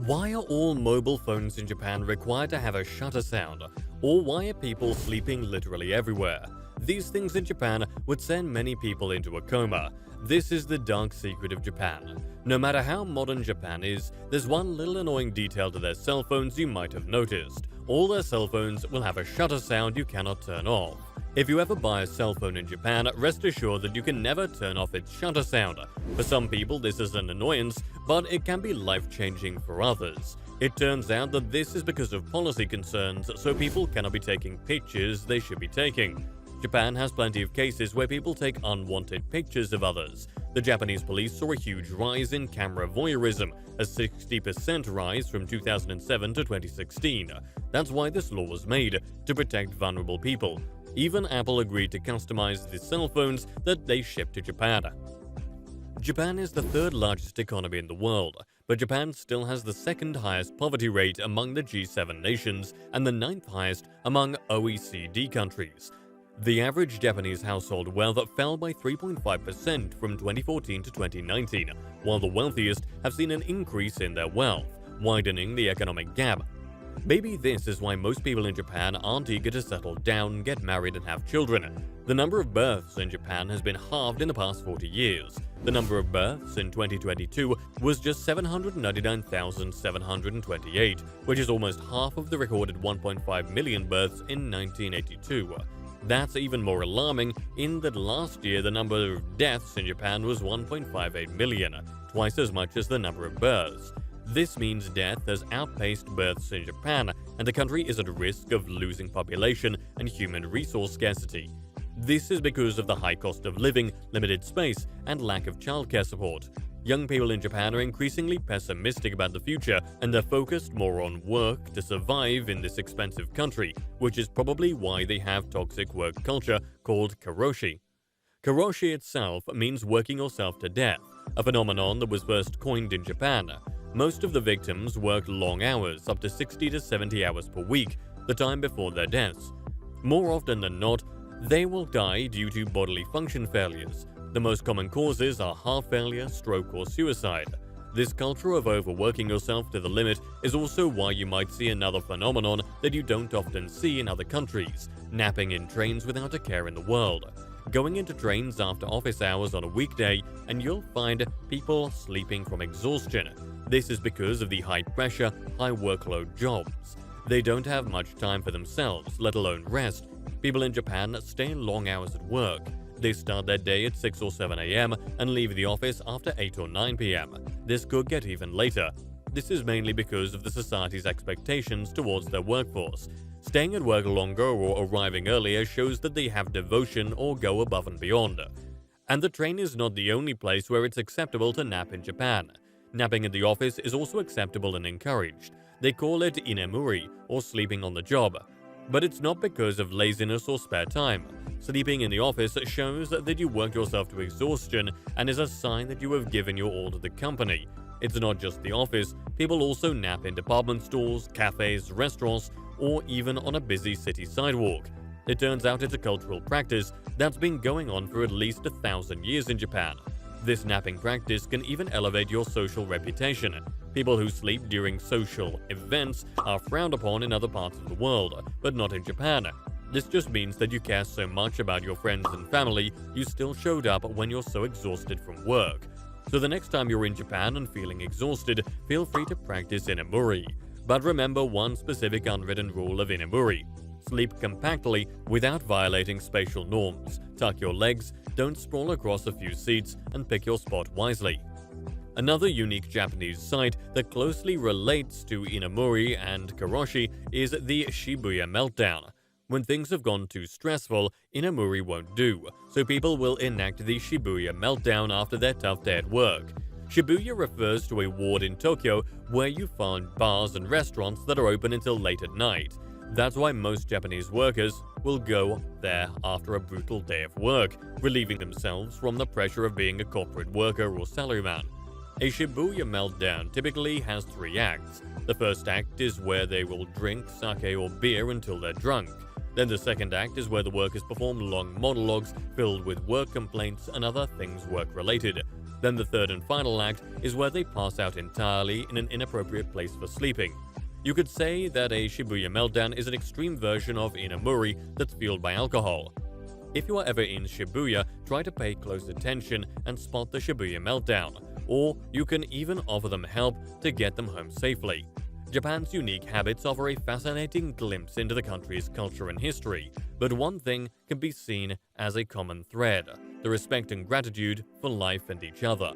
Why are all mobile phones in Japan required to have a shutter sound? Or why are people sleeping literally everywhere? These things in Japan would send many people into a coma. This is the dark secret of Japan. No matter how modern Japan is, there's one little annoying detail to their cell phones you might have noticed. All their cell phones will have a shutter sound you cannot turn off. If you ever buy a cell phone in Japan, rest assured that you can never turn off its shutter sound. For some people, this is an annoyance, but it can be life-changing for others. It turns out that this is because of policy concerns, so people cannot be taking pictures they should be taking. Japan has plenty of cases where people take unwanted pictures of others. The Japanese police saw a huge rise in camera voyeurism, a 60% rise from 2007 to 2016. That's why this law was made, to protect vulnerable people. Even Apple agreed to customize the cell phones that they ship to Japan. Japan is the third largest economy in the world, but Japan still has the second highest poverty rate among the G7 nations and the ninth highest among OECD countries. The average Japanese household wealth fell by 3.5% from 2014 to 2019, while the wealthiest have seen an increase in their wealth, widening the economic gap. Maybe this is why most people in Japan aren't eager to settle down, get married and have children. The number of births in Japan has been halved in the past 40 years. The number of births in 2022 was just 799,728, which is almost half of the recorded 1.5 million births in 1982. That's even more alarming in that last year the number of deaths in Japan was 1.58 million, twice as much as the number of births. This means death has outpaced births in Japan, and the country is at risk of losing population and human resource scarcity. This is because of the high cost of living, limited space, and lack of childcare support. Young people in Japan are increasingly pessimistic about the future, and they're focused more on work to survive in this expensive country, which is probably why they have toxic work culture called Karoshi. Karoshi itself means working yourself to death, a phenomenon that was first coined in Japan. Most of the victims worked long hours, up to 60 to 70 hours per week, the time before their deaths. More often than not, they will die due to bodily function failures. The most common causes are heart failure, stroke, or suicide. This culture of overworking yourself to the limit is also why you might see another phenomenon that you don't often see in other countries: napping in trains without a care in the world. Going into trains after office hours on a weekday, and you'll find people sleeping from exhaustion. This is because of the high-pressure, high-workload jobs. They don't have much time for themselves, let alone rest. People in Japan stay long hours at work. They start their day at 6 or 7 a.m. and leave the office after 8 or 9 p.m. This could get even later. This is mainly because of the society's expectations towards their workforce. Staying at work longer or arriving earlier shows that they have devotion or go above and beyond. And the train is not the only place where it's acceptable to nap in Japan. Napping at the office is also acceptable and encouraged. They call it inemuri, or sleeping on the job. But it's not because of laziness or spare time. Sleeping in the office shows that you work yourself to exhaustion and is a sign that you have given your all to the company. It's not just the office, people also nap in department stores, cafes, restaurants, or even on a busy city sidewalk. It turns out it's a cultural practice that's been going on for at least 1,000 years in Japan. This napping practice can even elevate your social reputation. People who sleep during social events are frowned upon in other parts of the world, but not in Japan. This just means that you care so much about your friends and family, you still showed up when you're so exhausted from work. So the next time you're in Japan and feeling exhausted, feel free to practice inemuri. But remember one specific unwritten rule of inemuri: sleep compactly without violating spatial norms. Tuck your legs, don't sprawl across a few seats, and pick your spot wisely. Another unique Japanese sight that closely relates to inemuri and karoshi is the Shibuya meltdown. When things have gone too stressful, inemuri won't do, so people will enact the Shibuya meltdown after their tough day at work. Shibuya refers to a ward in Tokyo where you find bars and restaurants that are open until late at night. That's why most Japanese workers will go there after a brutal day of work, relieving themselves from the pressure of being a corporate worker or salaryman. A Shibuya meltdown typically has 3 acts. The first act is where they will drink sake or beer until they're drunk. Then the second act is where the workers perform long monologues filled with work complaints and other things work-related. Then the third and final act is where they pass out entirely in an inappropriate place for sleeping. You could say that a Shibuya meltdown is an extreme version of Inemuri that's fueled by alcohol. If you are ever in Shibuya, try to pay close attention and spot the Shibuya meltdown, or you can even offer them help to get them home safely. Japan's unique habits offer a fascinating glimpse into the country's culture and history, but one thing can be seen as a common thread: the respect and gratitude for life and each other.